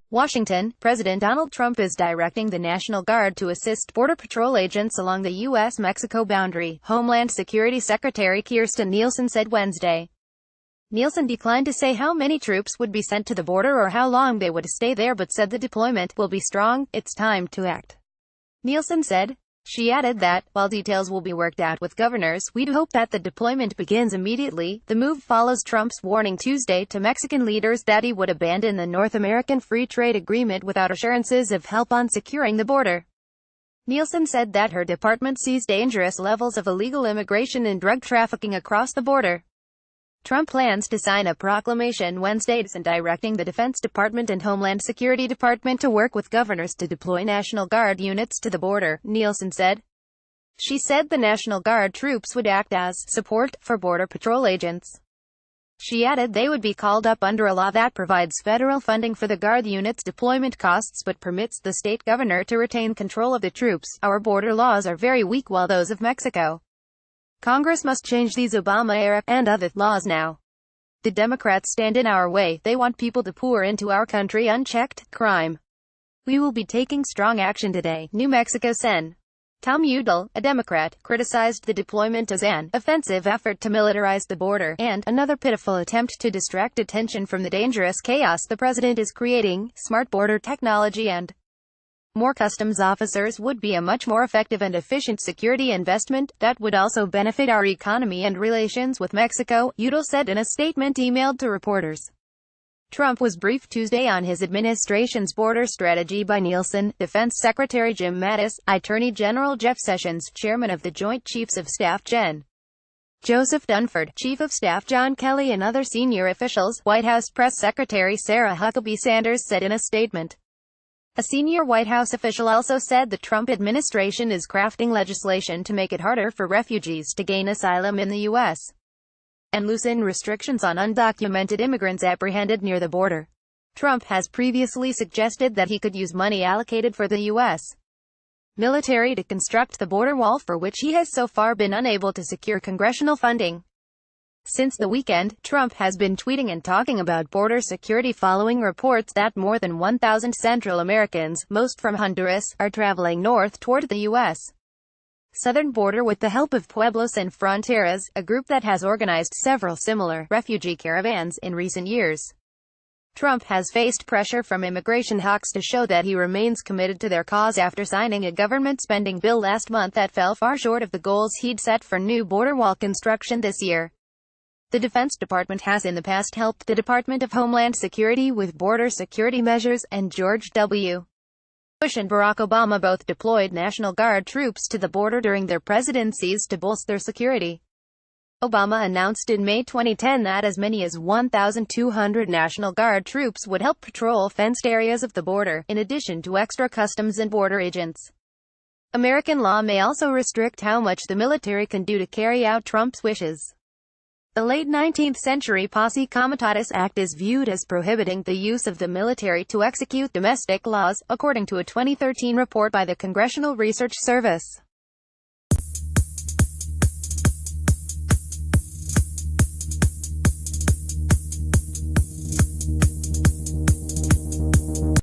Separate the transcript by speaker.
Speaker 1: Washington, President Donald Trump is directing the National Guard to assist Border Patrol agents along the U.S. Mexico boundary, Homeland Security Secretary Kirstjen Nielsen said Wednesday. Nielsen declined to say how many troops would be sent to the border or how long they would stay there, but said the deployment will be strong. It's time to act, Nielsen said. She added that, while details will be worked out with governors, we'd hope that the deployment begins immediately. The move follows Trump's warning Tuesday to Mexican leaders that he would abandon the North American Free Trade Agreement without assurances of help on securing the border. Nielsen said that her department sees dangerous levels of illegal immigration and drug trafficking across the border. Trump plans to sign a proclamation Wednesday directing the Defense Department and Homeland Security Department to work with governors to deploy National Guard units to the border, Nielsen said. She said the National Guard troops would act as support for Border Patrol agents. She added they would be called up under a law that provides federal funding for the Guard units' deployment costs but permits the state governor to retain control of the troops. Our border laws are very weak, while those of Mexico. Congress must change these Obama-era and other laws now. The Democrats stand in our way. They want people to pour into our country unchecked. Crime. We will be taking strong action today. New Mexico Sen. Tom Udall, a Democrat, criticized the deployment as an offensive effort to militarize the border and another pitiful attempt to distract attention from the dangerous chaos the president is creating. Smart border technology and more customs officers would be a much more effective and efficient security investment that would also benefit our economy and relations with Mexico, Udall said in a statement emailed to reporters. Trump was briefed Tuesday on his administration's border strategy by Nielsen, Defense Secretary Jim Mattis, Attorney General Jeff Sessions, Chairman of the Joint Chiefs of Staff Gen. Joseph Dunford, Chief of Staff John Kelly, and other senior officials. White House Press Secretary Sarah Huckabee Sanders said in a statement. A senior White House official also said the Trump administration is crafting legislation to make it harder for refugees to gain asylum in the U.S. and loosen restrictions on undocumented immigrants apprehended near the border. Trump has previously suggested that he could use money allocated for the U.S. military to construct the border wall, for which he has so far been unable to secure congressional funding. Since the weekend, Trump has been tweeting and talking about border security following reports that more than 1,000 Central Americans, most from Honduras, are traveling north toward the U.S. southern border with the help of Pueblos Sin Fronteras, a group that has organized several similar refugee caravans in recent years. Trump has faced pressure from immigration hawks to show that he remains committed to their cause after signing a government spending bill last month that fell far short of the goals he'd set for new border wall construction this year. The Defense Department has in the past helped the Department of Homeland Security with border security measures, and George W. Bush and Barack Obama both deployed National Guard troops to the border during their presidencies to bolster security. Obama announced in May 2010 that as many as 1,200 National Guard troops would help patrol fenced areas of the border, in addition to extra customs and border agents. American law may also restrict how much the military can do to carry out Trump's wishes. The late 19th century Posse Comitatus Act is viewed as prohibiting the use of the military to execute domestic laws, according to a 2013 report by the Congressional Research Service.